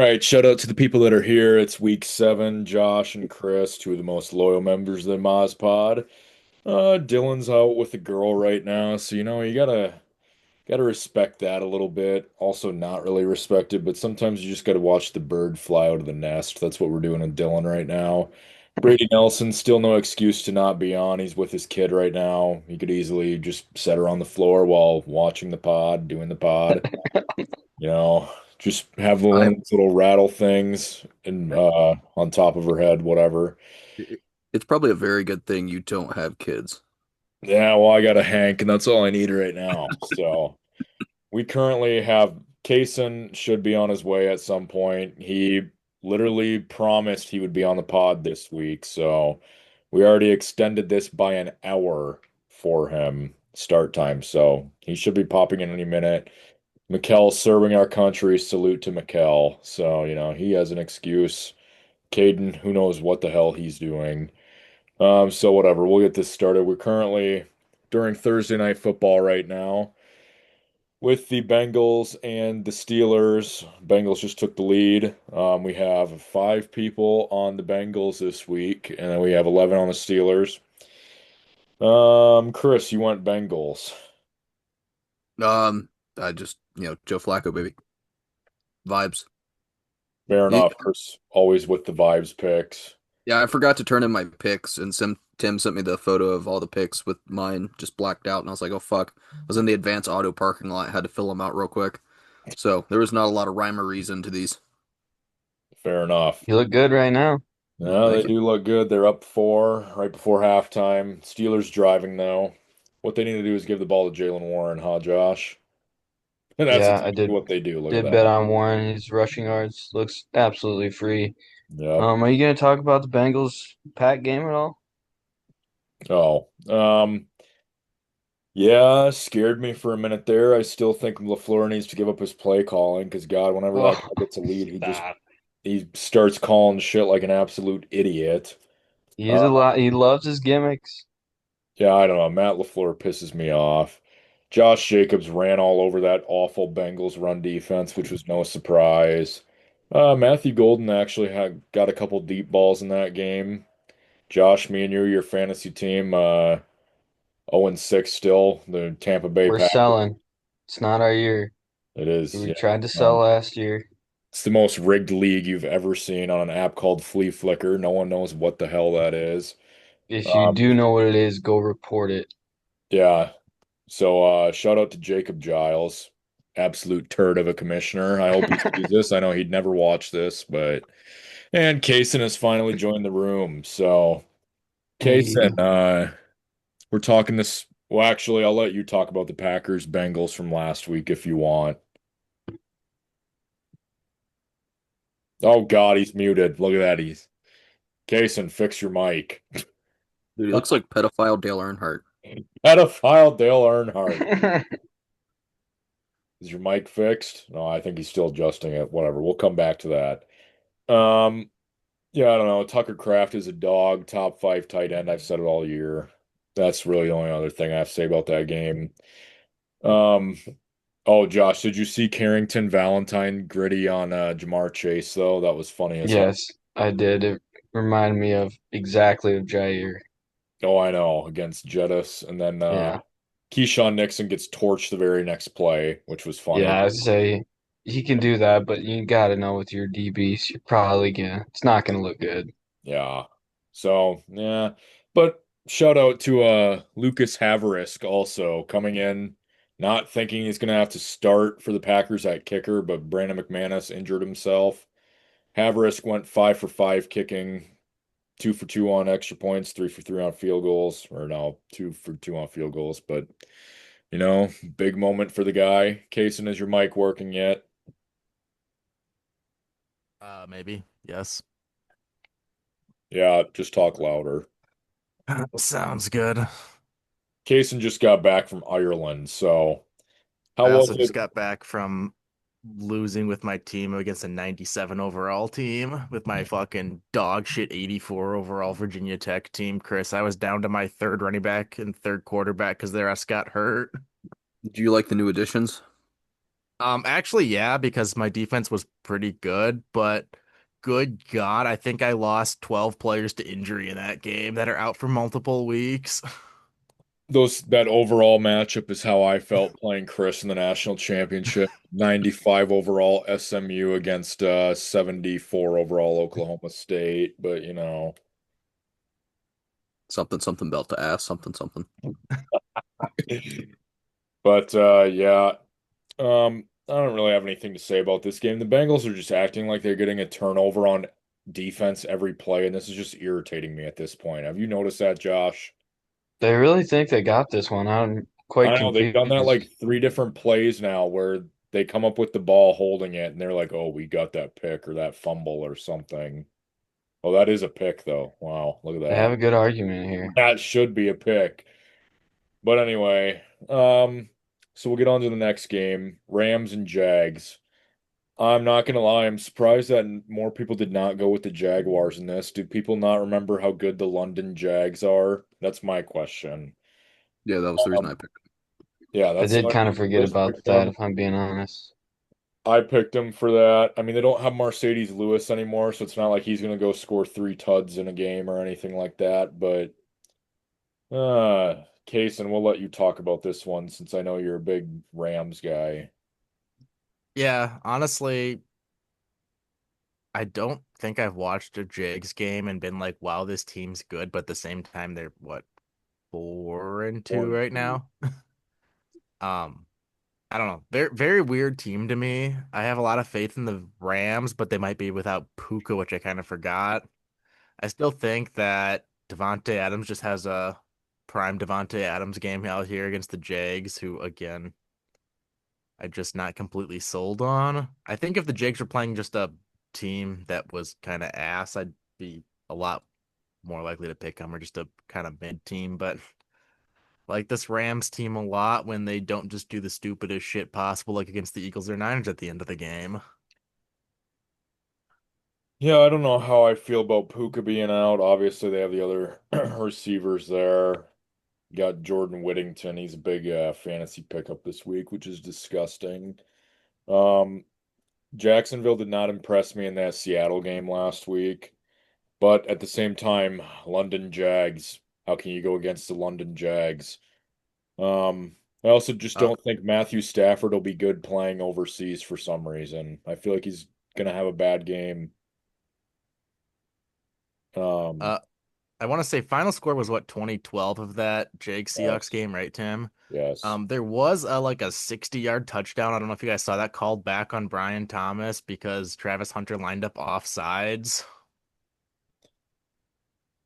right, shout out to the people that are here. It's week 7. Josh and Chris, two of the most loyal members of the MozPod. Dylan's out with a girl right now, so you gotta respect that a little bit. Also, not really respect it, but sometimes you just gotta watch the bird fly out of the nest. That's what we're doing with Dylan right now. Brady Nelson, still no excuse to not be on. He's with his kid right now. He could easily just set her on the floor while watching the pod, doing the pod. You know, just have one I of those little rattle things and on top of her head, whatever. it's probably a very good thing you don't have kids. Yeah, well, I got a Hank, and that's all I need right now. So we currently have Cason should be on his way at some point. He literally promised he would be on the pod this week, so we already extended this by an hour for him start time. So he should be popping in any minute. Mikkel serving our country. Salute to Mikkel. So, he has an excuse. Caden, who knows what the hell he's doing. So whatever, we'll get this started. We're currently during Thursday night football right now with the Bengals and the Steelers. Bengals just took the lead. We have 5 people on the Bengals this week, and then we have 11 on the Steelers. Chris, you want Bengals? I just, Joe Flacco, baby. Vibes. Fair You, enough. Chris always with the vibes picks. yeah, I forgot to turn in my picks, and Tim sent me the photo of all the picks with mine just blacked out, and I was like, oh fuck. I was in the advanced auto parking lot, had to fill them out real quick. So there was not a lot of rhyme or reason to these. Fair enough. You look good right now. No, they Thank you. do look good. They're up 4 right before halftime. Steelers driving though. What they need to do is give the ball to Jalen Warren, huh, Josh? And that's Yeah, I exactly did what they do. Look at did that. bet on Warren. His rushing yards looks absolutely free. Yep. Are you gonna talk about the Bengals Pack game at all? Oh, yeah, scared me for a minute there. I still think LaFleur needs to give up his play calling because God, whenever that Oh, guy gets a lead, stop. he starts calling shit like an absolute idiot. He's Uh, a lot. He loves his gimmicks. Yeah, I don't know. Matt LaFleur pisses me off. Josh Jacobs ran all over that awful Bengals run defense, which was no surprise. Matthew Golden actually had got a couple deep balls in that game. Josh, me and you, your fantasy team, 0-6 still. The Tampa Bay We're Packers. selling. It's not our year. It is, We yeah. tried to sell Um, last year. it's the most rigged league you've ever seen on an app called Flea Flicker. No one knows what the hell that is. If you Um, do know what it is, go report it. yeah, so shout out to Jacob Giles, absolute turd of a commissioner. I hope he sees this. I know he'd never watch this, but and Cason has finally joined the room. So Cason, Hey, we're talking this. Well, actually, I'll let you talk about the Packers Bengals from last week if you want. Oh God, he's muted. Look at that. He's Cason, fix your mic. Dude, he looks like pedophile Dale Earnhardt. Pedophile Dale Earnhardt. Is your mic fixed? No, I think he's still adjusting it. Whatever. We'll come back to that. Yeah, I don't know. Tucker Kraft is a dog, top 5 tight end. I've said it all year. That's really the only other thing I have to say about that game. Um, oh, Josh, did you see Carrington Valentine gritty on Jamar Chase though? That was funny as hell. yes, I did. It reminded me of exactly of Jair. Oh, I know, against Jettis. And then Yeah. Keyshawn Nixon gets torched the very next play, which was funny. Yeah, I'd say he can do that, but you gotta know with your DBs, you're probably gonna it's not gonna look good. Yeah. So, yeah. But shout out to Lucas Havarisk also coming in, not thinking he's gonna have to start for the Packers at kicker, but Brandon McManus injured himself. Havarisk went 5 for 5 kicking, 2 for 2 on extra points, 3 for 3 on field goals, or no, 2 for 2 on field goals. But big moment for the guy. Kason, is your mic working yet? Maybe. Yes. Yeah, just talk louder. Sounds good. Kason just got back from Ireland, so how I was also just it? got back from losing with my team against a 97 overall team with my fucking dog shit 84 overall Virginia Tech team. Chris, I was down to my third running back and third quarterback because their ass got hurt. Do you like the new additions? Actually, yeah, because my defense was pretty good, but good God, I think I lost 12 players to injury in that game that are out for multiple weeks. That overall matchup is how I felt playing Chris in the national championship. 95 overall SMU against 74 overall Oklahoma State, but Something, something belt to ass, something, something. but yeah, I don't really have anything to say about this game. The Bengals are just acting like they're getting a turnover on defense every play, and this is just irritating me at this point. Have you noticed that, Josh? They really think they got this one. I'm quite I know they've done that like confused. three different plays now where they come up with the ball holding it and they're like, "Oh, we got that pick or that fumble or something." Oh, that is a pick though. Wow, look at They have that. a good argument here. That should be a pick. But anyway, so we'll get on to the next game, Rams and Jags. I'm not gonna lie, I'm surprised that more people did not go with the Jaguars in this. Do people not remember how good the London Jags are? That's my question. Yeah, that was the reason I Um, picked yeah, I that's the did only kind of reason forget Chris about picked that, them. if I'm being honest. I picked him for that. I mean, they don't have Mercedes Lewis anymore, so it's not like he's gonna go score three tuds in a game or anything like that. But Cason, we'll let you talk about this one since I know you're a big Rams guy. Yeah, honestly, I don't think I've watched a Jags game and been like, wow, this team's good, but at the same time, they're what, 4-2 One, right now? Um, I don't know. Very weird team to me. I have a lot of faith in the Rams, but they might be without Puka, which I kind of forgot. I still think that Devontae Adams just has a prime Devontae Adams game out here against the Jags, who again I just not completely sold on. I think if the Jags were playing just a team that was kind of ass, I'd be a lot more likely to pick them or just a kind of mid team. But like this Rams team a lot when they don't just do the stupidest shit possible, like against the Eagles or Niners at the end of the game. yeah, I don't know how I feel about Puka being out. Obviously, they have the other receivers there. Got Jordan Whittington. He's a big fantasy pickup this week, which is disgusting. Um, Jacksonville did not impress me in that Seattle game last week. But at the same time, London Jags. How can you go against the London Jags? I also just Uh, don't think Matthew Stafford will be good playing overseas for some reason. I feel like he's gonna have a bad game. Um, uh, I want to say final score was what 2012 of that Jags Seahawks yes, game, right, Tim? yes, There was a like a 60-yard touchdown. I don't know if you guys saw that called back on Brian Thomas because Travis Hunter lined up offsides.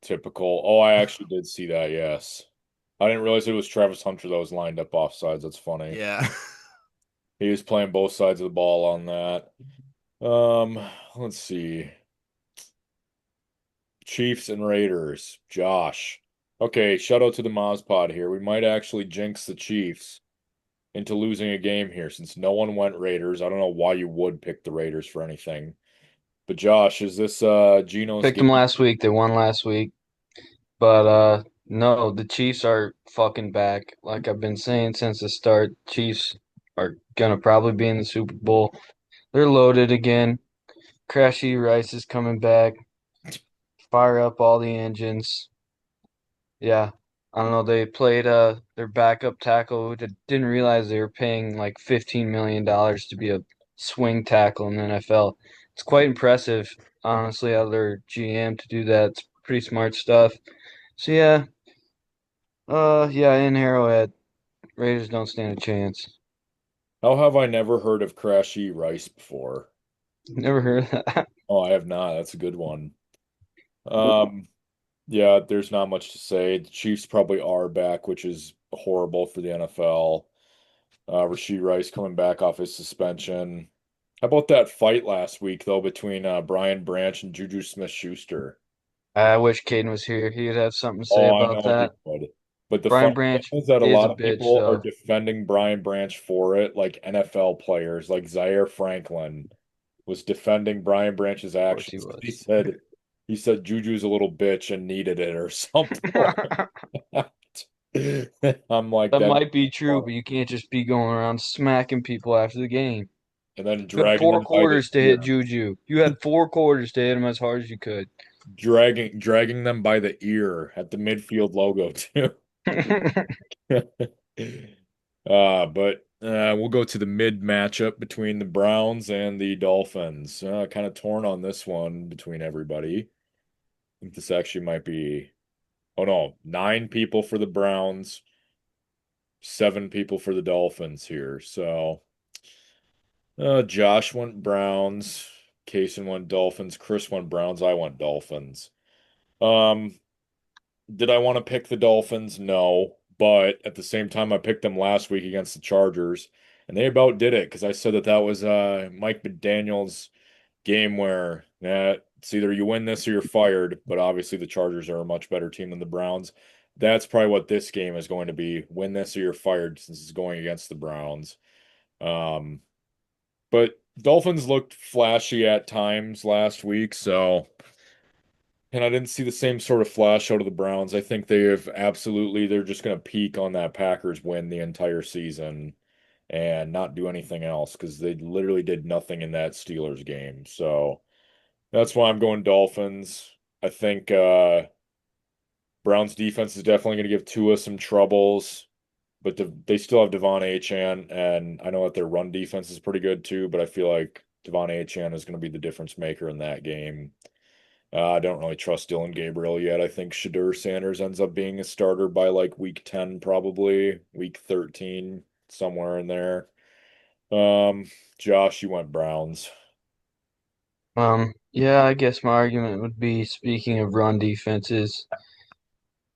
typical. Oh, I actually did see that. Yes, I didn't realize it was Travis Hunter that was lined up offsides. That's funny. Yeah. He was playing both sides of the ball on that. Um, let's see. Chiefs and Raiders. Josh. Okay, shout out to the MozPod here. We might actually jinx the Chiefs into losing a game here since no one went Raiders. I don't know why you would pick the Raiders for anything. But Josh, is this Geno's Picked them game? last week. They won last week. But no, the Chiefs are fucking back. Like I've been saying since the start, Chiefs are gonna probably be in the Super Bowl. They're loaded again. Crashy Rice is coming back. Fire up all the engines. Yeah. I don't know. They played their backup tackle who didn't realize they were paying like $15 million to be a swing tackle in the NFL. It's quite impressive, honestly, out of their GM to do that. It's pretty smart stuff. So yeah, yeah, in Arrowhead, Raiders don't stand a chance. How have I never heard of Crashy Rice before? Never heard of that. Oh, I have not. That's a good one. Um, yeah, there's not much to say. The Chiefs probably are back, which is horrible for the NFL. Rashee Rice coming back off his suspension. How about that fight last week, though, between Brian Branch and Juju Smith-Schuster? I wish Caden was here. He would have something to say Oh, I about know he that. would. But the Brian funny thing Branch is that a is a lot of bitch, people are though. defending Brian Branch for it, like NFL players, like Zaire Franklin was defending Brian Branch's Of course he actions. was. He said Juju's a little bitch and needed it or something like that. I'm like That that. might be true, but you can't just be going around smacking people after the game. And then You had dragging four them by the quarters to hit ear. Juju. You had 4 quarters to hit him as hard as you could. Dragging them by the ear at the midfield logo too. But we'll go to the mid matchup between the Browns and the Dolphins. Kind of torn on this one between everybody. I think this actually might be, oh no, 9 people for the Browns, 7 people for the Dolphins here. So Josh went Browns, Cason went Dolphins, Chris went Browns, I went Dolphins. Um, did I want to pick the Dolphins? No. But at the same time, I picked them last week against the Chargers, and they about did it because I said that was Mike McDaniel's game where it's either you win this or you're fired. But obviously, the Chargers are a much better team than the Browns. That's probably what this game is going to be: win this or you're fired, since it's going against the Browns. Um, but Dolphins looked flashy at times last week, so. And I didn't see the same sort of flash out of the Browns. I think they're just going to peak on that Packers win the entire season and not do anything else because they literally did nothing in that Steelers game. So that's why I'm going Dolphins. I think Browns defense is definitely going to give Tua some troubles, but they still have Devon Achane, and I know that their run defense is pretty good too, but I feel like Devon Achane is going to be the difference maker in that game. I don't really trust Dylan Gabriel yet. I think Shadur Sanders ends up being a starter by like week 10, probably week 13, somewhere in there. Um, Josh, you went Browns. Yeah, I guess my argument would be, speaking of run defenses,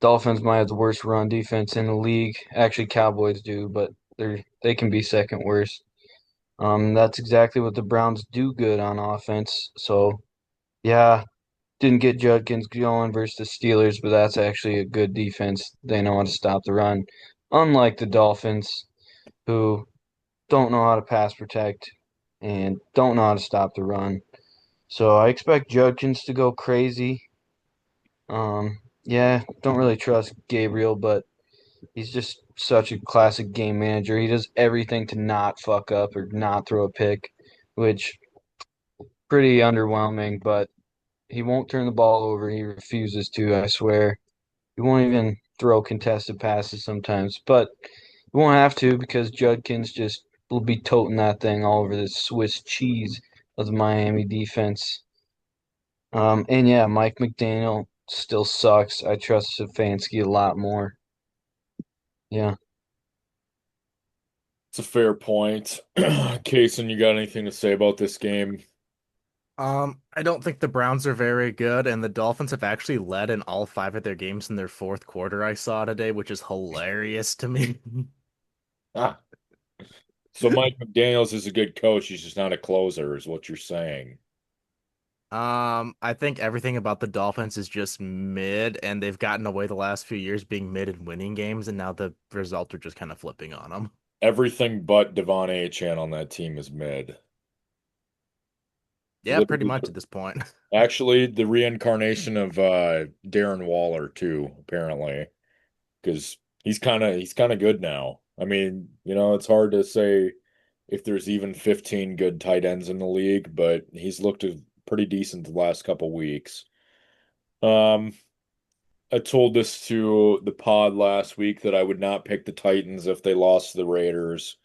Dolphins might have the worst run defense in the league. Actually, Cowboys do, but they can be second worst. That's exactly what the Browns do good on offense. So yeah, didn't get Judkins going versus the Steelers, but that's actually a good defense. They know how to stop the run. Unlike the Dolphins, who don't know how to pass protect and don't know how to stop the run. So I expect Judkins to go crazy. Yeah, don't really trust Gabriel, but he's just such a classic game manager. He does everything to not fuck up or not throw a pick, which pretty underwhelming, but he won't turn the ball over. He refuses to, I swear. He won't even throw contested passes sometimes, but he won't have to because Judkins just will be toting that thing all over the Swiss cheese of the Miami defense. And yeah, Mike McDaniel still sucks. I trust Stefanski a lot more. Yeah. It's a fair point. Kason, you got anything to say about this game? I don't think the Browns are very good, and the Dolphins have actually led in all 5 of their games in their fourth quarter, I saw today, which is hilarious to me. Ah, so Mike McDaniels is a good coach. He's just not a closer, is what you're saying. I think everything about the Dolphins is just mid, and they've gotten away the last few years being mid and winning games, and now the results are just kind of flipping on them. Everything but Devon Achane on that team is mid. Yeah, pretty Literally, much at this point. actually, the reincarnation of Darren Waller too, apparently, because he's kind of good now. I mean, it's hard to say if there's even 15 good tight ends in the league, but he's looked pretty decent the last couple weeks. Um, I told this to the pod last week that I would not pick the Titans if they lost to the Raiders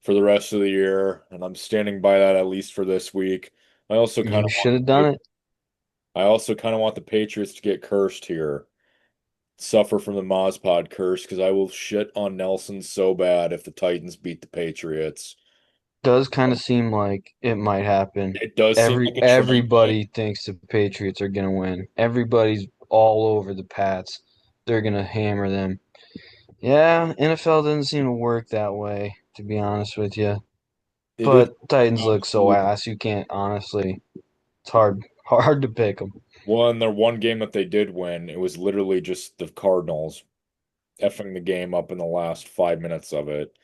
for the rest of the year, and I'm standing by that at least for this week. I also kind You of want should have done it. I also kind of want the Patriots to get cursed here. Suffer from the MozPod curse because I will shit on Nelson so bad if the Titans beat the Patriots. Does kind of seem like it might happen. It does seem like a train wreck. Everybody thinks the Patriots are gonna win. Everybody's all over the Pats. They're gonna hammer them. Yeah, NFL doesn't seem to work that way, to be honest with you. It is But Titans look so absolute ass, you can't honestly. It's hard to pick them. one. Their one game that they did win, it was literally just the Cardinals effing the game up in the last 5 minutes of it.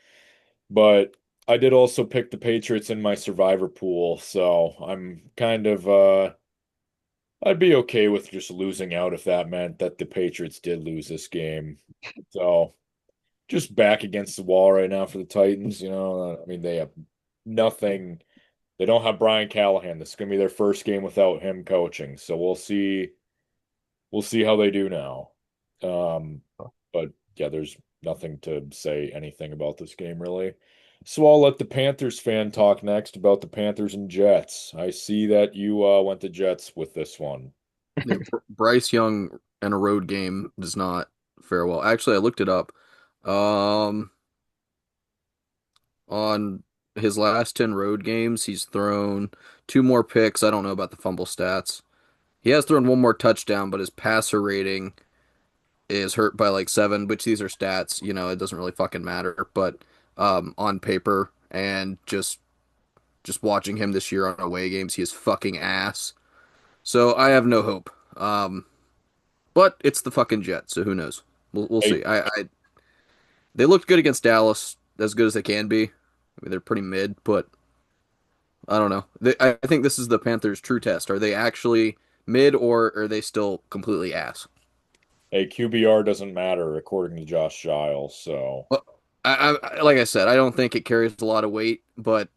But I did also pick the Patriots in my survivor pool, so I'm kind of I'd be okay with just losing out if that meant that the Patriots did lose this game. So just back against the wall right now for the Titans. I mean, they have nothing. They don't have Brian Callahan. This is going to be their first game without him coaching. So we'll see. We'll see how they do now. Um, but yeah, there's nothing to say anything about this game really. So I'll let the Panthers fan talk next about the Panthers and Jets. I see that you went to Jets with this one. Yeah, Bryce Young in a road game does not fare well. Actually, I looked it up. Um, on his last 10 road games, he's thrown two more picks. I don't know about the fumble stats. He has thrown one more touchdown, but his passer rating is hurt by like 7, which these are stats, it doesn't really fucking matter. But on paper and just watching him this year on away games, he is fucking ass. So I have no hope. But it's the fucking Jets, so who knows? We'll Hey, see. They looked good against Dallas, as good as they can be. I mean, they're pretty mid, but I don't know. I think this is the Panthers' true test. Are they actually mid, or are they still completely ass? hey, QBR doesn't matter according to Josh Giles. So Well, like I said, I don't think it carries a lot of weight, but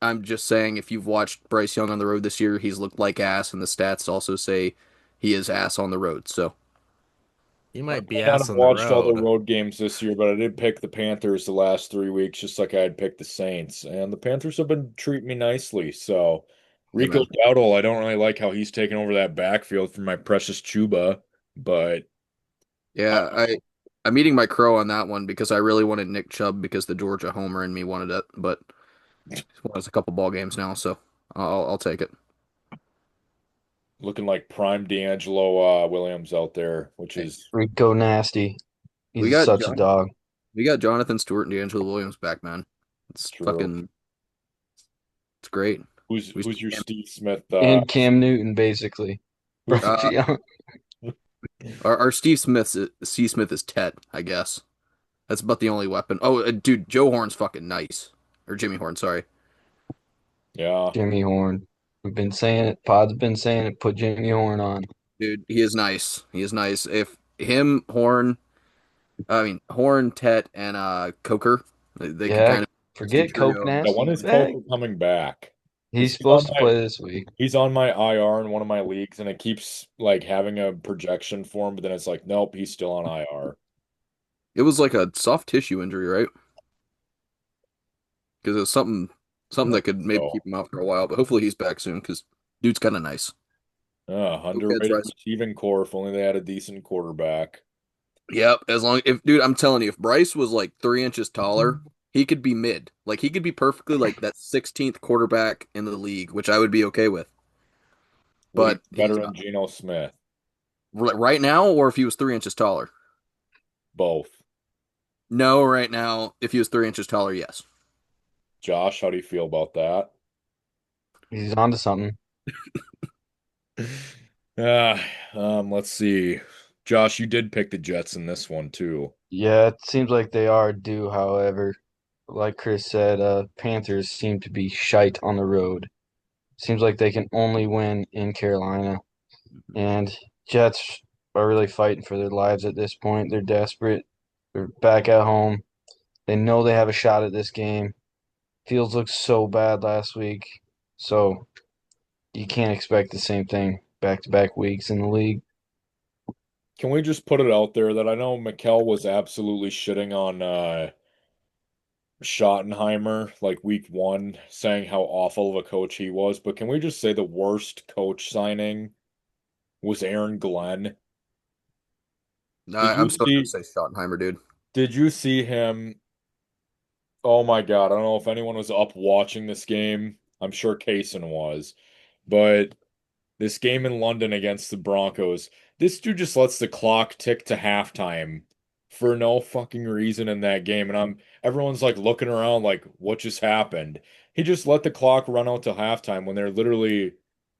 I'm just saying if you've watched Bryce Young on the road this year, he's looked like ass, and the stats also say he is ass on the road. So He I might be might not ass have on the watched all the road. road games this year, but I did pick the Panthers the last 3 weeks, just like I had picked the Saints. And the Panthers have been treating me nicely. So yeah, Rico man. Dowdle, I don't really like how he's taking over that backfield for my precious Chuba, but I Yeah, I'm eating my crow on that one because I really wanted Nick Chubb because the Georgia homer in me wanted it, but it's a couple ball games now, so I'll take it. looking like prime D'Angelo Williams out there, which is Rico Nasty. We He's got such a John, dog. we got Jonathan Stewart and D'Angelo Williams back, man. It's true. fucking, it's great. Who's We who's your Cam, Steve Smith? And Cam Newton, basically. Who's Bryce uh, Young. our Steve Smith is Tet, I guess. That's about the only weapon. Oh, dude, Joe Horn's fucking nice, or Jimmy Horn, sorry. yeah? Jimmy Horn. We've been saying it. Pod's been saying it. Put Jimmy Horn on. Dude, he is nice. He is nice. If him, Horn, I mean Horn, Tet, and Coker, they could Yeah, kind of some forget Coke trio. Yeah, when Nasty's is back. Coker coming back? Because He's supposed to play this week. he's on my IR in one of my leagues, and it keeps like having a projection for him, but then it's like, nope, he's still on IR. It was like a soft tissue injury, right? Because it was something that could maybe So, keep him out for a while. But hopefully he's back soon because dude's kind of nice. Go Kids underrated Rise. receiving core if only they had a decent quarterback. Yep. As long if dude, I'm telling you, if Bryce was like 3 inches taller, he could be mid. Like he could be perfectly like that 16th quarterback in the league, which I would be okay with. Would he be But better he's than not. Geno Smith? Right now, or if he was 3 inches taller. Both. No, right now, if he was 3 inches taller, yes. Josh, how do you feel about that? He's on to something. Uh, let's see. Josh, you did pick the Jets in this one too. Yeah, it seems like they are due, however. Like Chris said, Panthers seem to be shite on the road. Seems like they can only win in Carolina. And Jets are really fighting for their lives at this point. They're desperate. They're back at home. They know they have a shot at this game. Fields looked so bad last week. So you can't expect the same thing back to back weeks in the league. Can we just put it out there that I know Mikel was absolutely shitting on Schottenheimer like week one, saying how awful of a coach he was, but can we just say the worst coach signing was Aaron Glenn? Did I'm you still gonna see say Schottenheimer, dude. did you see him? Oh my God, I don't know if anyone was up watching this game. I'm sure Cason was, but this game in London against the Broncos, this dude just lets the clock tick to halftime for no fucking reason in that game. And everyone's like looking around like, what just happened? He just let the clock run out till halftime when they're literally,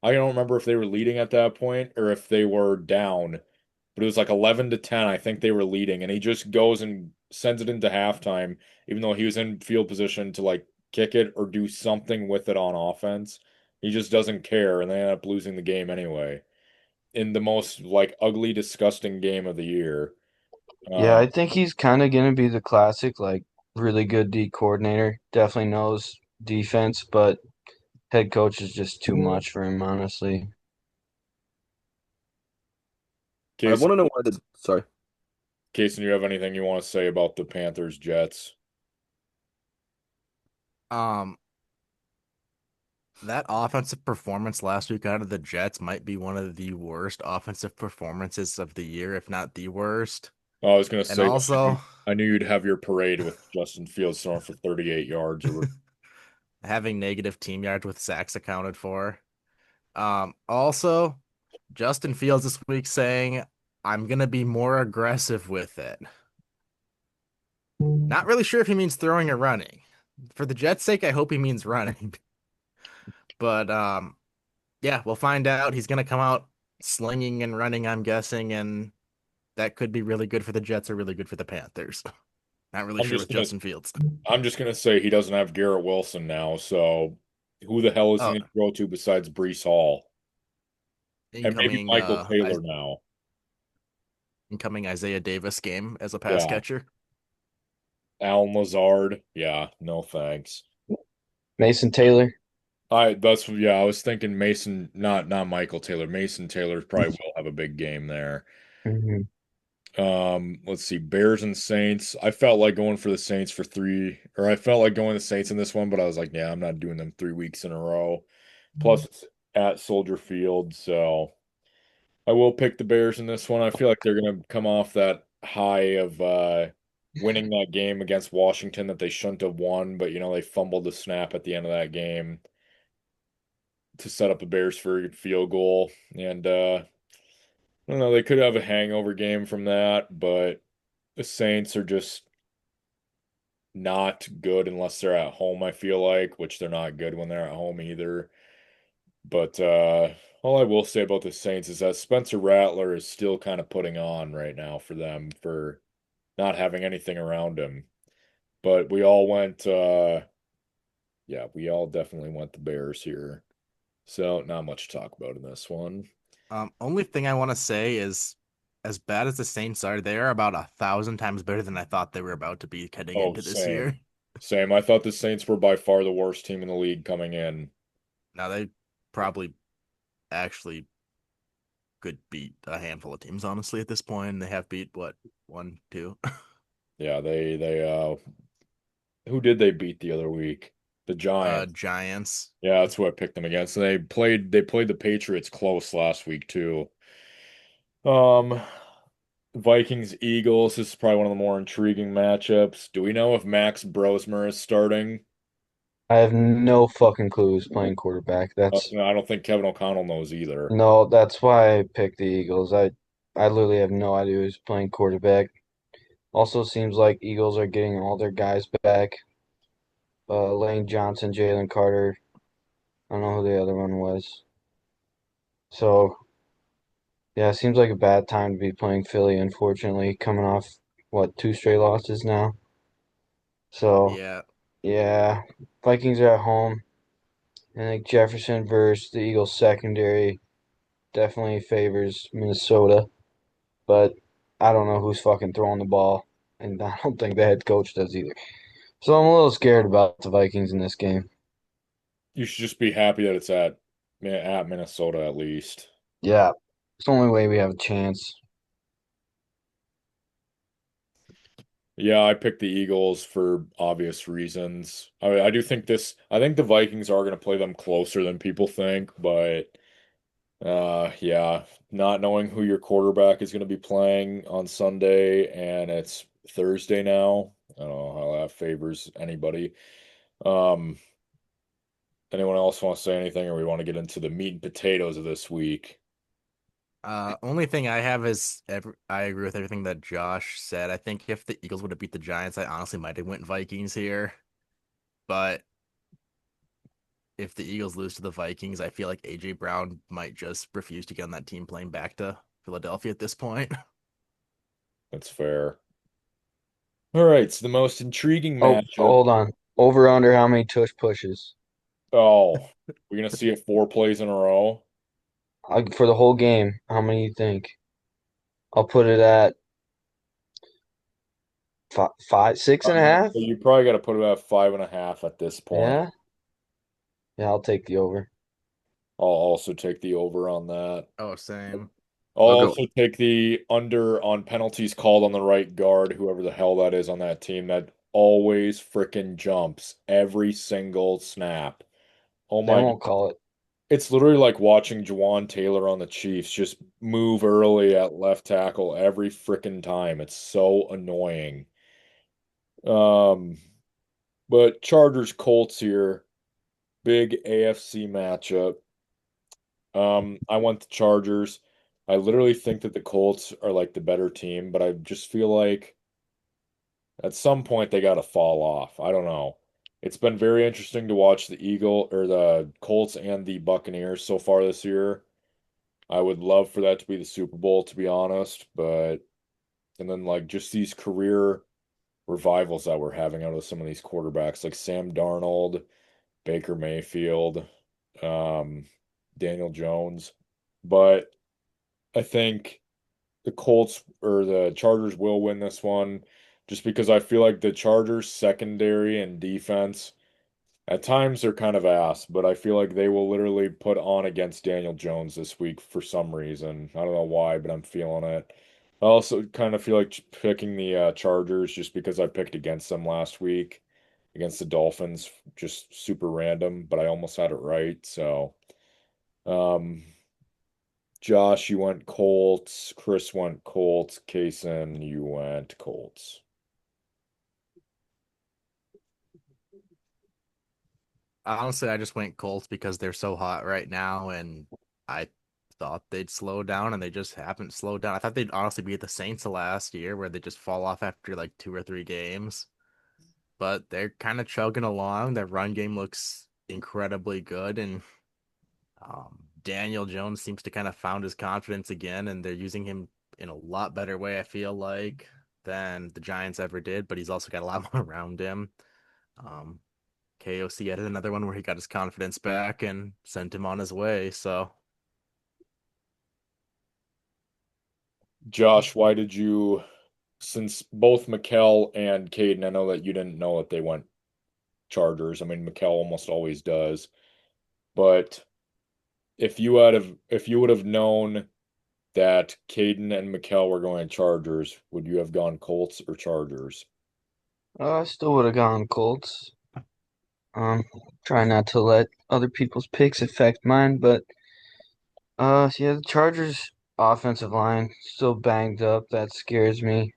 I don't remember if they were leading at that point or if they were down, but it was like 11-10. I think they were leading, and he just goes and sends it into halftime, even though he was in field position to like kick it or do something with it on offense. He just doesn't care, and they end up losing the game anyway in the most like ugly, disgusting game of the year. Yeah, Um, I think he's kind of gonna be the classic, like really good D coordinator. Definitely knows defense, but head coach is just too much for him, honestly. I Case, want to know why the sorry. Case, you have anything you want to say about the Panthers Jets? Um, that offensive performance last week out of the Jets might be one of the worst offensive performances of the year, if not the worst. Oh, I was gonna And say also I knew you'd have your parade with Justin Fields throwing for 38 yards or having negative team yards with sacks accounted for. Also, Justin Fields this week saying, I'm gonna be more aggressive with it. Not really sure if he means throwing or running. For the Jets' sake, I hope he means running. But yeah, we'll find out. He's gonna come out slinging and running, I'm guessing, and that could be really good for the Jets or really good for the Panthers. Not really I'm sure just with gonna Justin Fields. I'm just gonna say he doesn't have Garrett Wilson now, so who the hell is he Oh, gonna throw to besides Brees Hall? And maybe incoming Michael Taylor now. incoming Isaiah Davis game as a pass Yeah. catcher. Alan Lazard. Yeah, no thanks. Mason Taylor. I was thinking Mason, not Michael Taylor. Mason Taylor probably will have a big game there. Hmm. Let's see, Bears and Saints. I felt like going for the Saints for three, or I felt like going the Saints in this one, but I was like, yeah, I'm not doing them 3 weeks in a row. Plus, it's at Soldier Field, so I will pick the Bears in this one. I feel like they're gonna come off that high of winning that game against Washington that they shouldn't have won, but they fumbled the snap at the end of that game to set up the Bears for a good field goal. And I don't know, they could have a hangover game from that, but the Saints are just not good unless they're at home, I feel like, which they're not good when they're at home either. But all I will say about the Saints is that Spencer Rattler is still kind of putting on right now for them for not having anything around him. But we all went yeah, we all definitely went the Bears here. So not much to talk about in this one. Only thing I want to say is, as bad as the Saints are, they are about 1,000 times better than I thought they were about to be heading Oh, into this year. same. Same. I thought the Saints were by far the worst team in the league coming in. Now they probably actually could beat a handful of teams, honestly, at this point. They have beat what, one, two? Yeah, they who did they beat the other week? The Giants. Giants. Yeah, that's who I picked them against. And they played the Patriots close last week too. Um Vikings Eagles this is probably one of the more intriguing matchups. Do we know if Max Brosmer is starting? I have no fucking clue who's playing quarterback. No, I don't think Kevin O'Connell knows either. That's why I picked the Eagles. I literally have no idea who's playing quarterback. Also seems like Eagles are getting all their guys back. Lane Johnson, Jalen Carter. I don't know who the other one was. So yeah, it seems like a bad time to be playing Philly, unfortunately, coming off what, two straight losses now. So Yeah. yeah, Vikings are at home. I think Jefferson versus the Eagles secondary definitely favors Minnesota, but I don't know who's fucking throwing the ball, and I don't think the head coach does either. So I'm a little scared about the Vikings in this game. You should just be happy that it's at Minnesota at least. Yeah, it's the only way we have a chance. Yeah, I picked the Eagles for obvious reasons. I do think I think the Vikings are going to play them closer than people think, but yeah, not knowing who your quarterback is going to be playing on Sunday and it's Thursday now. I don't know how that favors anybody. Um, Anyone else want to say anything, or we want to get into the meat and potatoes of this week? Only thing I have is I agree with everything that Josh said. I think if the Eagles would have beat the Giants, I honestly might have went Vikings here. But if the Eagles lose to the Vikings, I feel like AJ Brown might just refuse to get on that team playing back to Philadelphia at this point. That's fair. All right, so the most intriguing Oh, matchup. hold on. Over under how many tush pushes? Oh, we're gonna see it 4 plays in a row. For the whole game, how many you think? I'll put it at Five, six and a half. So you probably got to put it at 5.5 at this point. Yeah, yeah, I'll take the over. I'll also take the over on that. Oh, same. I'll I'll go. also take the under on penalties called on the right guard, whoever the hell that is on that team that always frickin' jumps every single snap. Oh They my, won't call it. it's literally like watching Jawan Taylor on the Chiefs just move early at left tackle every frickin' time. It's so annoying. Um, but Chargers Colts here, big AFC matchup. I want the Chargers. I literally think that the Colts are like the better team, but I just feel like at some point they got to fall off. I don't know. It's been very interesting to watch the Eagle or the Colts and the Buccaneers so far this year. I would love for that to be the Super Bowl, to be honest, but and then like just these career revivals that we're having out of some of these quarterbacks, like Sam Darnold, Baker Mayfield, um, Daniel Jones. But I think the Colts or the Chargers will win this one just because I feel like the Chargers secondary and defense at times they're kind of ass, but I feel like they will literally put on against Daniel Jones this week for some reason. I don't know why, but I'm feeling it. I also kind of feel like picking the Chargers just because I picked against them last week against the Dolphins, just super random, but I almost had it right. So, um, Josh, you went Colts. Chris went Colts. Kason, you went Colts. Honestly, I just went Colts because they're so hot right now, and I thought they'd slow down, and they just haven't slowed down. I thought they'd honestly be at the Saints of last year, where they just fall off after like 2 or 3 games. But they're kind of chugging along. Their run game looks incredibly good, and Daniel Jones seems to kind of found his confidence again, and they're using him in a lot better way, I feel like, than the Giants ever did. But he's also got a lot more around him. Um, KOC added another one where he got his confidence back and sent him on his way. So Josh, why did you, since both Mikkel and Caden, I know that you didn't know that they went Chargers. I mean, Mikkel almost always does. But if you would have known that Caden and Mikkel were going Chargers, would you have gone Colts or Chargers? I still would have gone Colts. Um, try not to let other people's picks affect mine, but yeah, the Chargers offensive line still banged up. That scares me.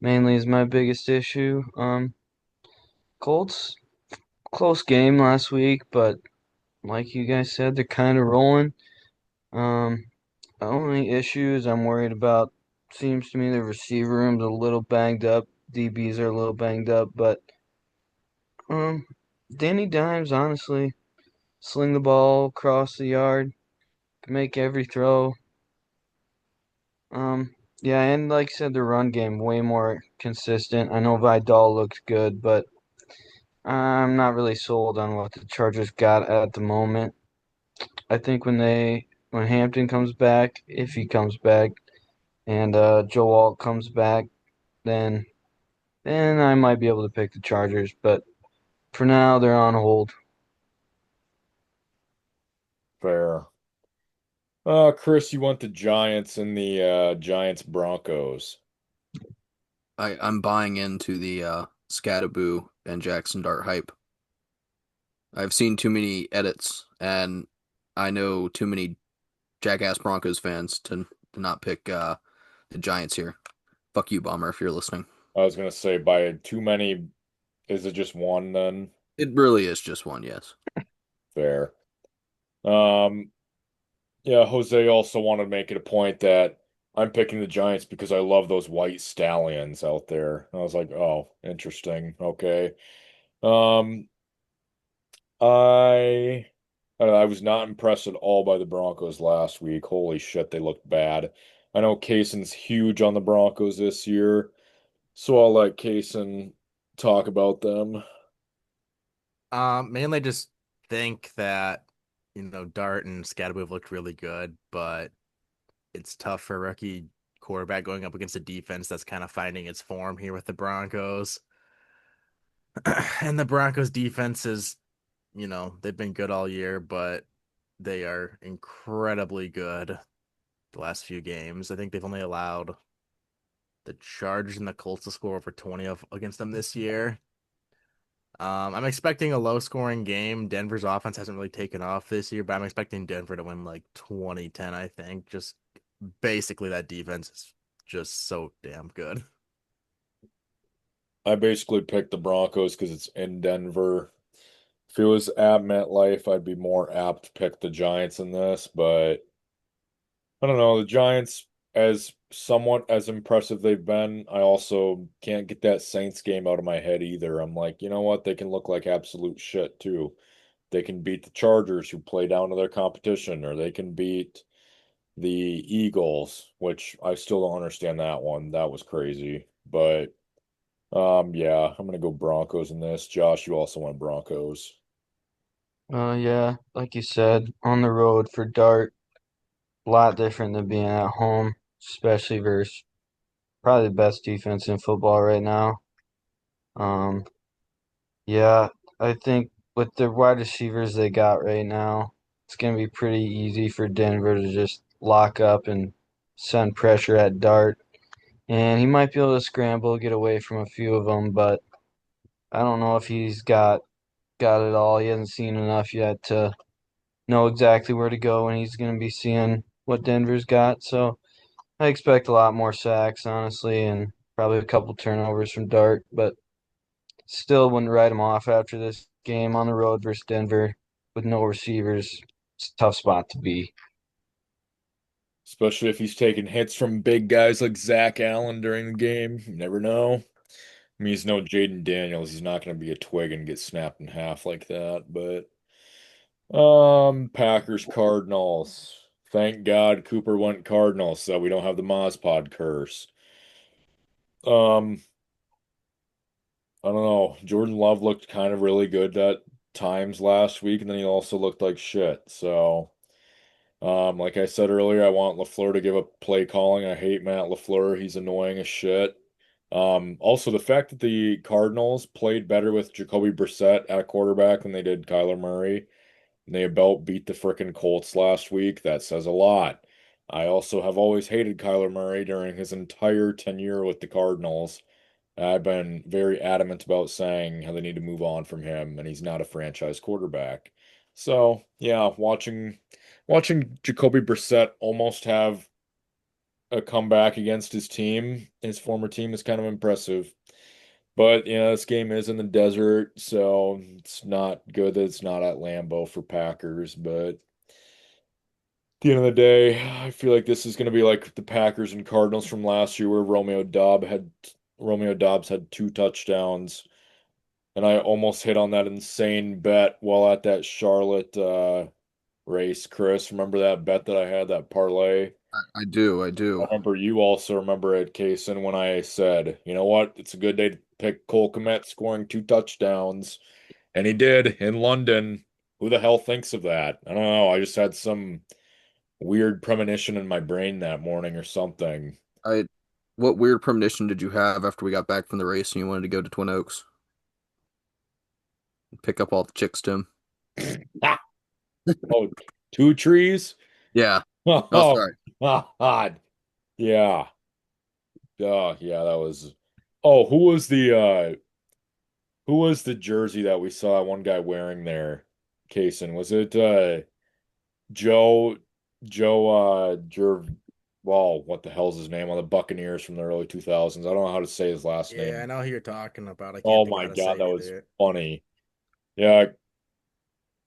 Mainly is my biggest issue. Colts close game last week, but like you guys said, they're kind of rolling. Um, the only issues I'm worried about seems to me the receiver room's a little banged up. DBs are a little banged up, but um, Danny Dimes honestly sling the ball across the yard, can make every throw. Um, yeah, and like I said, the run game way more consistent. I know Vidal looks good, but I'm not really sold on what the Chargers got at the moment. I think when Hampton comes back, if he comes back, and Joe Alt comes back, then I might be able to pick the Chargers. But for now, they're on hold. Fair. Chris, you want the Giants and the Giants Broncos. I'm buying into the Scattaboo and Jackson Dart hype. I've seen too many edits, and I know too many Jackass Broncos fans to not pick the Giants here. Fuck you, Bomber, if you're listening. I was gonna say by too many, is it just one then? It really is just one, yes. Fair. Um, yeah, Jose also wanted to make it a point that I'm picking the Giants because I love those white stallions out there. I was like, oh, interesting. Okay. Um, I I was not impressed at all by the Broncos last week. Holy shit, they looked bad. I know Cason's huge on the Broncos this year, so I'll let Cason talk about them. mainly just think that Dart and Scatterbo have looked really good, but it's tough for a rookie quarterback going up against a defense that's kind of finding its form here with the Broncos. And the Broncos defense is, they've been good all year, but they are incredibly good the last few games. I think they've only allowed the Chargers and the Colts to score over 20 against them this year. I'm expecting a low scoring game. Denver's offense hasn't really taken off this year, but I'm expecting Denver to win like 2010, I think. Just basically that defense is just so damn good. I basically picked the Broncos because it's in Denver. If it was at MetLife, I'd be more apt to pick the Giants in this, but I don't know. The Giants, as somewhat as impressive they've been, I also can't get that Saints game out of my head either. I'm like, you know what? They can look like absolute shit too. They can beat the Chargers, who play down to their competition, or they can beat the Eagles, which I still don't understand that one. That was crazy. But yeah, I'm gonna go Broncos in this. Josh, you also went Broncos. Yeah, like you said, on the road for Dart, a lot different than being at home, especially versus probably the best defense in football right now. Um, yeah, I think with the wide receivers they got right now, it's gonna be pretty easy for Denver to just lock up and send pressure at Dart. And he might be able to scramble, get away from a few of them, but I don't know if he's got it all. He hasn't seen enough yet to know exactly where to go, and he's going to be seeing what Denver's got. So I expect a lot more sacks, honestly, and probably a couple turnovers from Dart, but still wouldn't write him off after this game on the road versus Denver with no receivers. It's a tough spot to be. Especially if he's taking hits from big guys like Zach Allen during the game. You never know. I mean, he's no Jaden Daniels. He's not going to be a twig and get snapped in half like that. But Packers Cardinals. Thank God Cooper went Cardinals, so we don't have the MozPod curse. Um, I don't know. Jordan Love looked kind of really good at times last week, and then he also looked like shit. So, like I said earlier, I want LaFleur to give up play calling. I hate Matt LaFleur. He's annoying as shit. Also the fact that the Cardinals played better with Jacoby Brissett at quarterback than they did Kyler Murray, and they about beat the frickin' Colts last week, that says a lot. I also have always hated Kyler Murray during his entire tenure with the Cardinals. I've been very adamant about saying how they need to move on from him, and he's not a franchise quarterback. So, yeah, watching Jacoby Brissett almost have a comeback against his team, his former team, is kind of impressive. But, this game is in the desert, so it's not good that it's not at Lambeau for Packers. But at the end of the day, I feel like this is going to be like the Packers and Cardinals from last year, where Romeo Dobbs had 2 touchdowns, and I almost hit on that insane bet while at that Charlotte race. Chris, remember that bet that I had, that parlay? I do, I I do. remember you also remember it, Cason, when I said, you know what, it's a good day to pick Cole Kmet scoring 2 touchdowns. And he did in London. Who the hell thinks of that? I don't know. I just had some weird premonition in my brain that morning or something. I What weird premonition did you have after we got back from the race and you wanted to go to Twin Oaks? Pick up all the chicks, Tim. Ah! Oh, 2 trees? Yeah. Oh, Oh, sorry. God. Yeah. Yeah, that was. Oh, who was the jersey that we saw one guy wearing there, Cason? Was it Joe well, what the hell's his name on the Buccaneers from the early 2000s? I don't know how to say his last Yeah, I name. know who you're talking about. I can't Oh think of my how to God, say that it was either. funny. Yeah,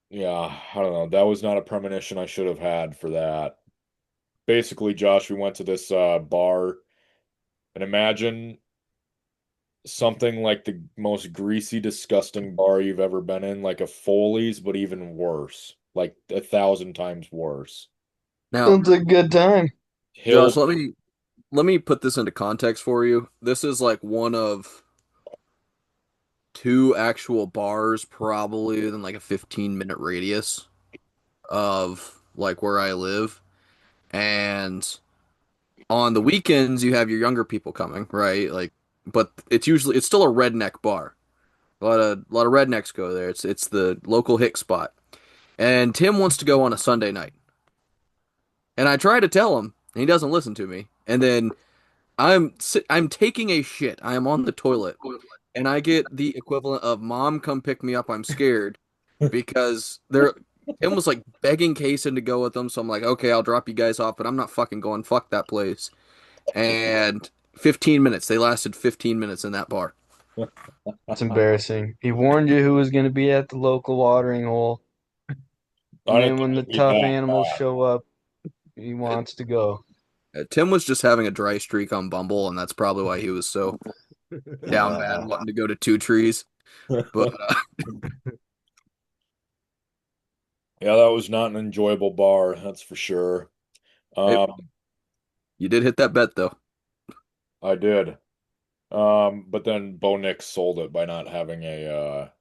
yeah, I don't know. That was not a premonition I should have had for that. Basically, Josh, we went to this bar, and imagine something like the most greasy, disgusting bar you've ever been in, like a Foley's, but even worse, like 1,000 times worse. Now, It's a good time. Josh, Hill. let me put this into context for you. This is like one of two actual bars probably within like a 15-minute radius of like where I live. And On the weekends, you have your younger people coming, right? Like, but it's still a redneck bar. A lot of rednecks go there. It's the local hick spot. And Tim wants to go on a Sunday night. And I try to tell him, and he doesn't listen to me. And then I'm taking a shit. I am on the toilet, and I get the equivalent of "Mom, come pick me up. I'm scared," because Tim was like begging Kason to go with them. So I'm like, okay, I'll drop you guys off, but I'm not fucking going. Fuck that place. And 15 minutes. They lasted 15 minutes in that bar. It's embarrassing. He warned you who was going to be at the local watering hole, I and didn't then think when the it'd be tough that animals show up, he wants to go. Tim was just having a dry streak on Bumble, and that's probably why he was so down bad, bad. wanting to go to Two Trees. But Yeah, that was not an enjoyable bar, that's for sure. hey, Um, you did hit that bet though. I did. But then Bo Nix sold it by not having a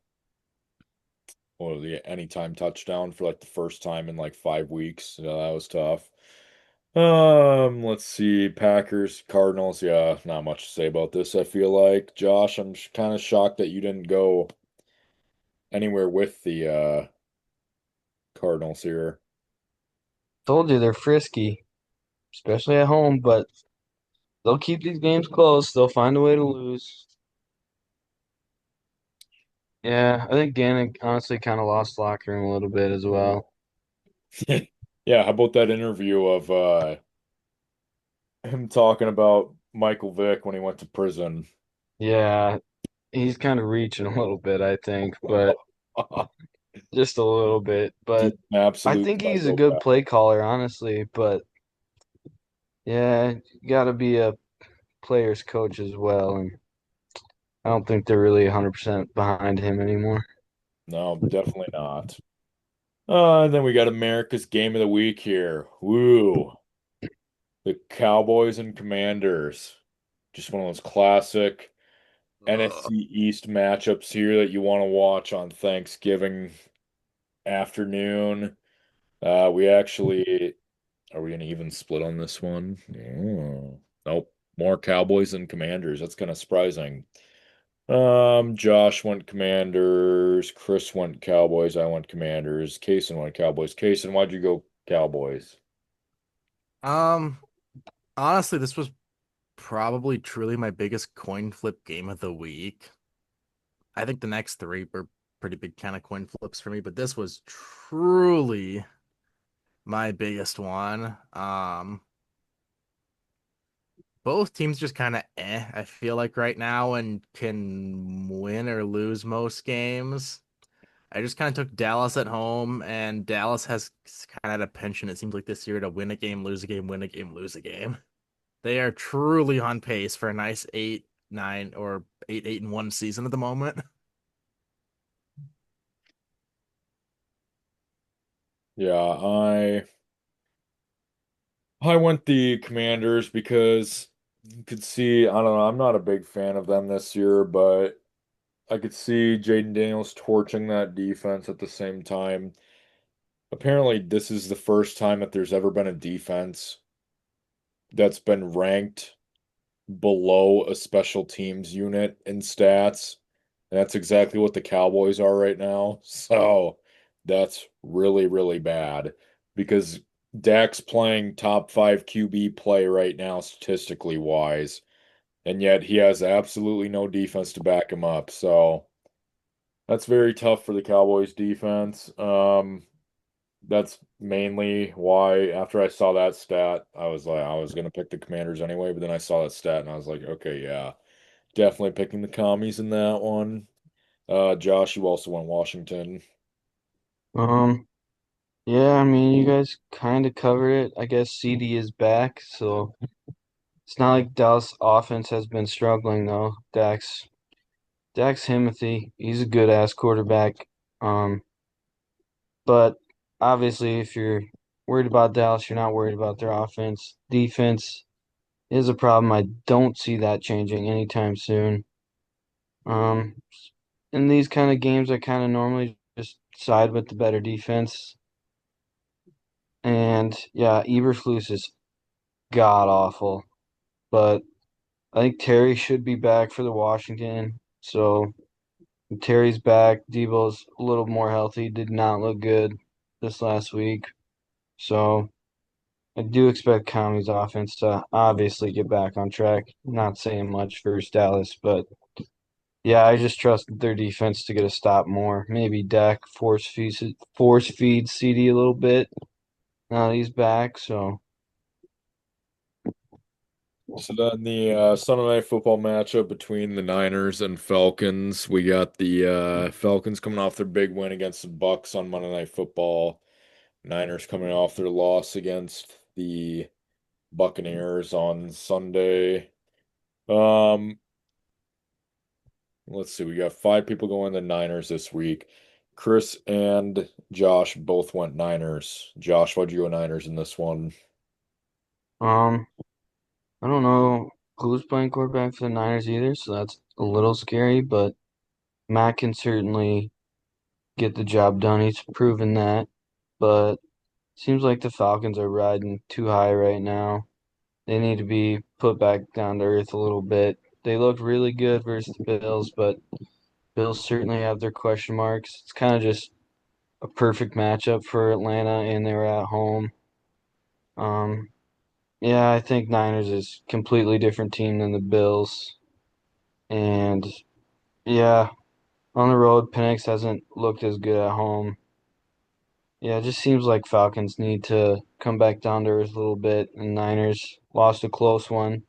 what was the anytime touchdown for like the first time in like 5 weeks. Yeah, that was tough. Let's see. Packers, Cardinals. Yeah, not much to say about this, I feel like. Josh, I'm kind of shocked that you didn't go anywhere with the Cardinals here. Told you they're frisky, especially at home, but they'll keep these games close. They'll find a way to lose. Yeah, I think Gannon honestly kind of lost locker room a little bit as well. Yeah, how about that interview of him talking about Michael Vick when he went to prison? Yeah, he's kind of reaching a little bit, I think, but just a little bit. He's But an I absolute think he's a good psychopath. play caller, honestly. But yeah, you got to be a player's coach as well, and I don't think they're really 100% behind him anymore. No, definitely not. And then we got America's Game of the Week here. Woo. The Cowboys and Commanders. Just one of those classic Ugh. NFC East matchups here that you want to watch on Thanksgiving afternoon. We actually are we gonna even split on this one? Nope. More Cowboys and Commanders. That's kind of surprising. Josh went Commanders, Chris went Cowboys, I went Commanders, Cason went Cowboys. Cason, why'd you go Cowboys? Um, Honestly, this was probably truly my biggest coin flip game of the week. I think the next three were pretty big kind of coin flips for me, but this was truly my biggest one. Both teams just kind of I feel like right now and can win or lose most games. I just kind of took Dallas at home, and Dallas has kind of had a penchant, it seems like this year, to win a game, lose a game, win a game, lose a game. They are truly on pace for a nice 8-9 or 8-1 season at the moment. Yeah, I went the Commanders because you could see, I don't know, I'm not a big fan of them this year, but I could see Jaden Daniels torching that defense at the same time. Apparently, this is the first time that there's ever been a defense that's been ranked below a special teams unit in stats. And that's exactly what the Cowboys are right now. So that's really, really bad because Dak's playing top five QB play right now, statistically wise, and yet he has absolutely no defense to back him up. So that's very tough for the Cowboys defense. That's mainly why after I saw that stat, I was like, I was gonna pick the Commanders anyway, but then I saw that stat and I was like, okay, yeah, definitely picking the commies in that one. Josh, you also went Washington. Um, yeah, I mean, you guys kind of covered it. I guess CD is back, so it's not like Dallas offense has been struggling though. Dax Himothy, he's a good ass quarterback. Um, but obviously, if you're worried about Dallas, you're not worried about their offense. Defense is a problem. I don't see that changing anytime soon. Um, in these kind of games, I kind of normally just side with the better defense. And yeah, Eberflus is god awful. But I think Terry should be back for the Washington. So if Terry's back. Debo's a little more healthy. Did not look good this last week. So I do expect Conley's offense to obviously get back on track. Not saying much versus Dallas, but yeah, I just trust their defense to get a stop more. Maybe Dak force feeds CD a little bit. Now that he's back, so So then the Sunday night football matchup between the Niners and Falcons. We got the Falcons coming off their big win against the Bucks on Monday Night Football. Niners coming off their loss against the Buccaneers on Sunday. Um, let's see. We got five people going the Niners this week. Chris and Josh both went Niners. Josh, why'd you go Niners in this one? um I don't know who's playing quarterback for the Niners either, so that's a little scary, but Matt can certainly get the job done. He's proven that. But seems like the Falcons are riding too high right now. They need to be put back down to earth a little bit. They looked really good versus the Bills, but Bills certainly have their question marks. It's kind of just a perfect matchup for Atlanta, and they were at home. Um, yeah, I think Niners is completely different team than the Bills, and yeah, on the road, Penix hasn't looked as good at home. Yeah, it just seems like Falcons need to come back down to earth a little bit, and Niners lost a close one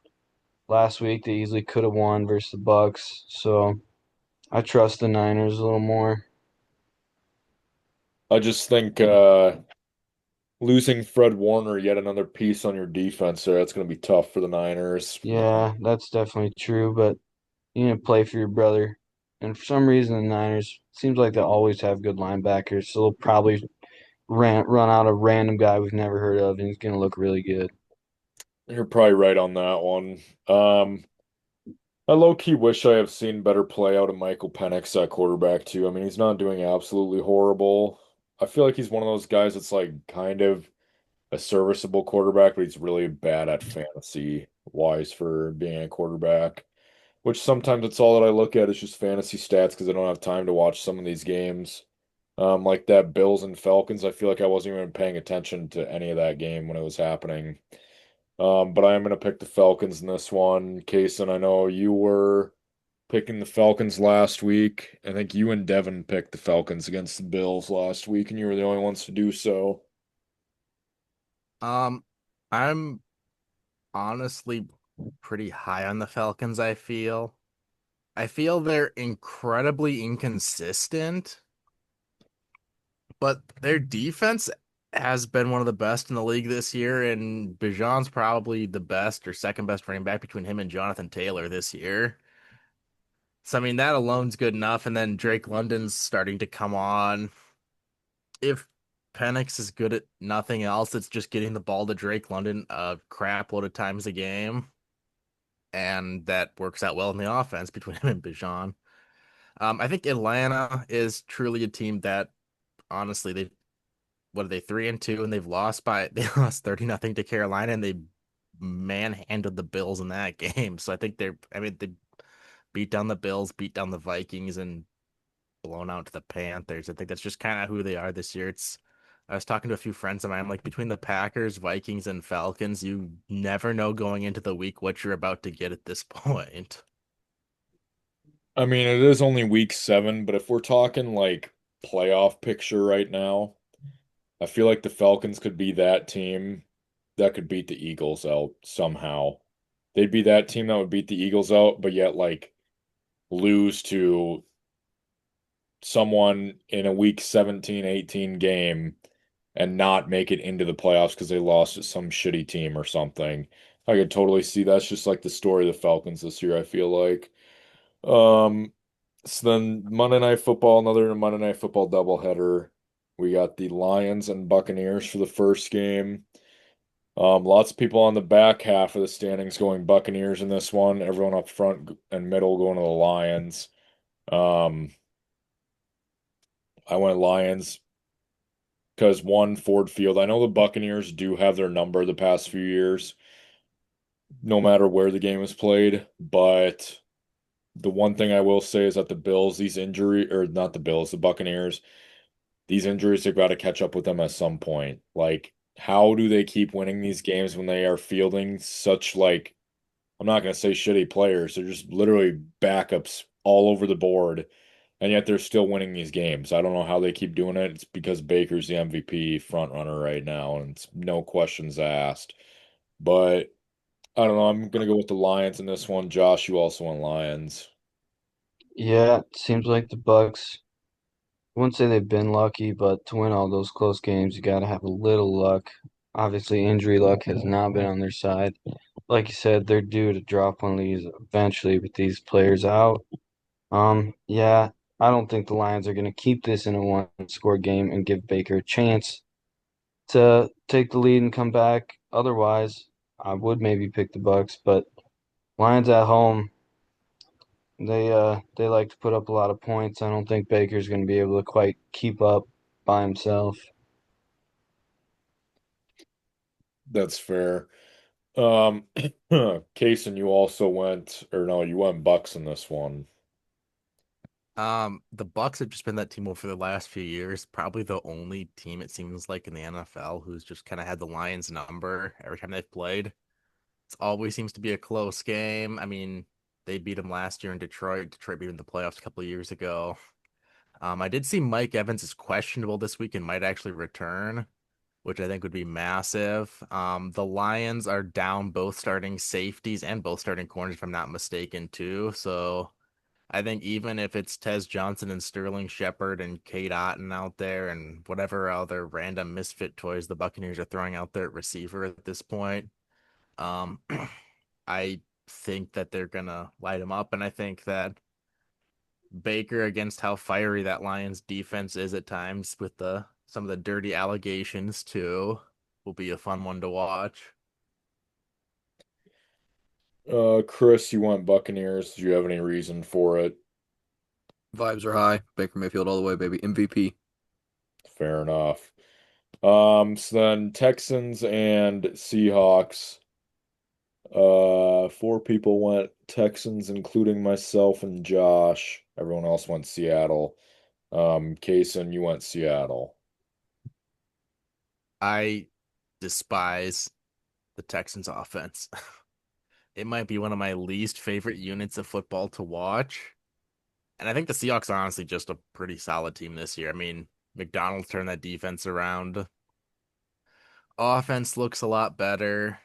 last week. They easily could have won versus the Bucks, so I trust the Niners a little more. I just think losing Fred Warner, yet another piece on your defense there, that's going to be tough for the Niners. Yeah, that's definitely true, but you need to play for your brother. And for some reason, the Niners seems like they always have good linebackers, so they'll probably run out a random guy we've never heard of, and he's going to look really good. You're probably right on that one. I low-key wish I have seen better play out of Michael Penix at quarterback too. I mean, he's not doing absolutely horrible. I feel like he's one of those guys that's like kind of a serviceable quarterback, but he's really bad at fantasy wise for being a quarterback. Which sometimes it's all that I look at is just fantasy stats because I don't have time to watch some of these games. Like that Bills and Falcons, I feel like I wasn't even paying attention to any of that game when it was happening. But I am going to pick the Falcons in this one. Cason, I know you were picking the Falcons last week. I think you and Devin picked the Falcons against the Bills last week, and you were the only ones to do so. Um, I'm honestly pretty high on the Falcons, I feel. I feel they're incredibly inconsistent, but their defense has been one of the best in the league this year, and Bijan's probably the best or second best running back between him and Jonathan Taylor this year. So, I mean, that alone's good enough. And then Drake London's starting to come on. If Penix is good at nothing else, it's just getting the ball to Drake London a crap load of times a game. And that works out well in the offense between him and Bijan. I think Atlanta is truly a team that honestly they what are they 3-2 and they've lost by they lost 30-0 to Carolina and they manhandled the Bills in that game. So I think they beat down the Bills, beat down the Vikings, and blown out to the Panthers. I think that's just kind of who they are this year. I was talking to a few friends of mine, like between the Packers, Vikings, and Falcons, you never know going into the week what you're about to get at this point. I mean, it is only week 7, but if we're talking like playoff picture right now, I feel like the Falcons could be that team that could beat the Eagles out somehow. They'd be that team that would beat the Eagles out, but yet like lose to someone in a week 17, 18 game and not make it into the playoffs because they lost to some shitty team or something. I could totally see that's just like the story of the Falcons this year, I feel like. Um, so then Monday Night Football, another Monday Night Football doubleheader. We got the Lions and Buccaneers for the first game. Lots of people on the back half of the standings going Buccaneers in this one. Everyone up front and middle going to the Lions. Um, I went Lions because one, Ford Field. I know the Buccaneers do have their number the past few years, no matter where the game is played. But the one thing I will say is that the Bills, these injury, or not the Bills, the Buccaneers, these injuries have got to catch up with them at some point. Like, how do they keep winning these games when they are fielding such like I'm not going to say shitty players. They're just literally backups all over the board, and yet they're still winning these games. I don't know how they keep doing it. It's because Baker's the MVP front runner right now, and it's no questions asked. But I don't know. I'm going to go with the Lions in this one. Josh, you also went Lions. Yeah, it seems like the Bucks. I wouldn't say they've been lucky, but to win all those close games, you got to have a little luck. Obviously, injury luck has not been on their side. Like you said, they're due to drop one of these eventually with these players out. Yeah, I don't think the Lions are going to keep this in a one-score game and give Baker a chance to take the lead and come back. Otherwise, I would maybe pick the Bucks, but Lions at home, they like to put up a lot of points. I don't think Baker's going to be able to quite keep up by himself. That's fair. Um, Cason, you also went, or no, you went Bucks in this one. The Bucks have just been that team over the last few years. Probably the only team it seems like in the NFL who's just kind of had the Lions number every time they've played. It always seems to be a close game. I mean, they beat them last year in Detroit. Detroit beat them in the playoffs a couple of years ago. I did see Mike Evans is questionable this week and might actually return, which I think would be massive. The Lions are down both starting safeties and both starting corners, if I'm not mistaken, too. So I think even if it's Tez Johnson and Sterling Shepard and Kate Otten out there and whatever other random misfit toys the Buccaneers are throwing out there at receiver at this point, um, I think that they're gonna light them up, and I think that Baker, against how fiery that Lions defense is at times with the some of the dirty allegations too, will be a fun one to watch. Chris, you went Buccaneers. Do you have any reason for it? Vibes are high. Baker Mayfield all the way, baby. MVP. Fair enough. So then Texans and Seahawks. Four people went Texans, including myself and Josh. Everyone else went Seattle. Kason, you went Seattle. I despise the Texans offense. It might be one of my least favorite units of football to watch. And I think the Seahawks are honestly just a pretty solid team this year. I mean, McDonald turned that defense around. Offense looks a lot better.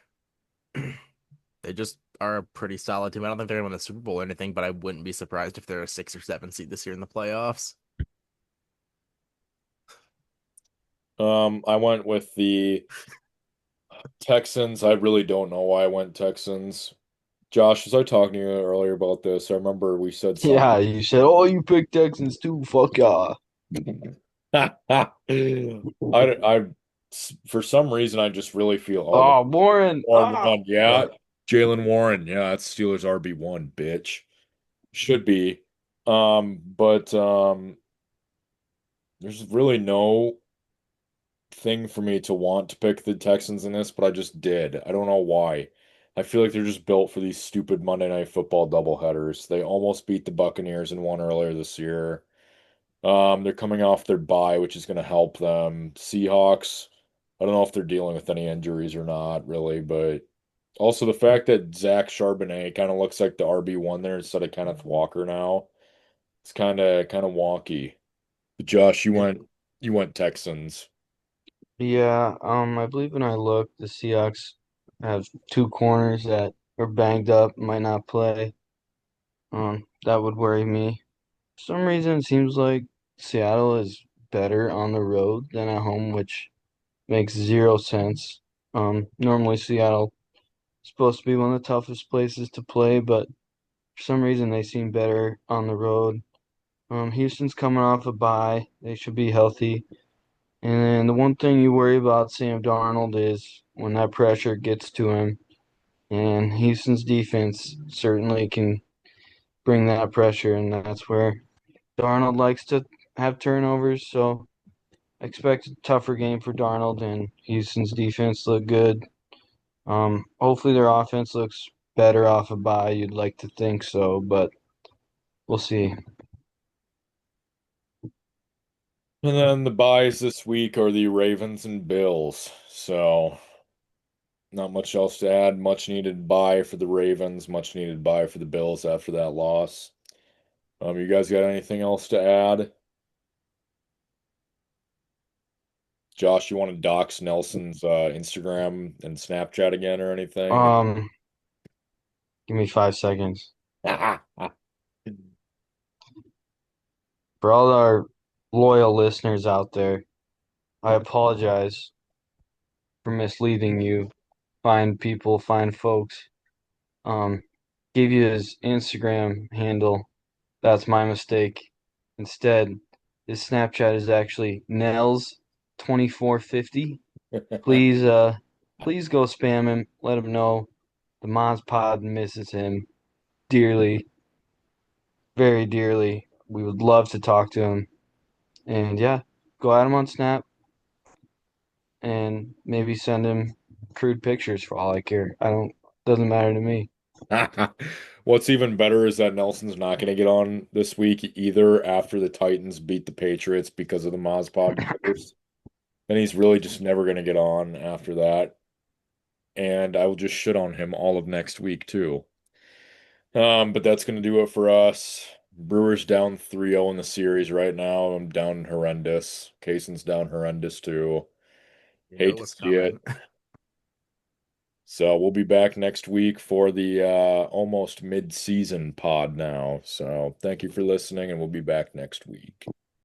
They just are a pretty solid team. I don't think they're going to win the Super Bowl or anything, but I wouldn't be surprised if they're a 6 or 7 seed this year in the playoffs. I went with the Texans. I really don't know why I went Texans. Josh, was I talking to you earlier about this? I remember we said something. Yeah, you said, oh, you picked Texans too. Fuck yeah. I, for some reason, I just really feel, oh, Oh, Warren. Warren Ah. won. Yeah, Jalen Warren. Yeah, that's Steelers RB1, bitch. Should be. But there's really no thing for me to want to pick the Texans in this, but I just did. I don't know why. I feel like they're just built for these stupid Monday Night Football doubleheaders. They almost beat the Buccaneers in one earlier this year. They're coming off their bye, which is going to help them. Seahawks, I don't know if they're dealing with any injuries or not, really, but also the fact that Zach Charbonnet kind of looks like the RB1 there instead of Kenneth Walker now. It's kind of wonky. But Josh, you went Texans. Yeah, I believe when I looked, the Seahawks have two corners that are banged up, might not play. That would worry me. For some reason, it seems like Seattle is better on the road than at home, which makes zero sense. Normally Seattle is supposed to be one of the toughest places to play, but for some reason they seem better on the road. Houston's coming off a bye. They should be healthy. And then the one thing you worry about Sam Darnold is when that pressure gets to him, and Houston's defense certainly can bring that pressure, and that's where Darnold likes to have turnovers. So I expect a tougher game for Darnold, and Houston's defense look good. Hopefully their offense looks better off a bye. You'd like to think so, but we'll see. And then the buys this week are the Ravens and Bills. So not much else to add. Much needed buy for the Ravens, much needed buy for the Bills after that loss. You guys got anything else to add? Josh, you want to dox Nelson's Instagram and Snapchat again or anything? Give me 5 seconds. For all our loyal listeners out there, I apologize for misleading you. Fine people, fine folks. Um, Gave you his Instagram handle. That's my mistake. Instead, his Snapchat is actually Nels2450. Please, please go spam him. Let him know the MozPod misses him dearly, very dearly. We would love to talk to him. And yeah, go at him on Snap and maybe send him crude pictures for all I care. Doesn't matter to me. What's even better is that Nelson's not going to get on this week either after the Titans beat the Patriots because of the MozPod curse. And he's really just never going to get on after that. And I will just shit on him all of next week too. But that's going to do it for us. Brewers down 3-0 in the series right now. I'm down horrendous. Cason's down horrendous too. You knew Hate it to was see it. coming. So we'll be back next week for the almost mid-season pod now. So thank you for listening, and we'll be back next week.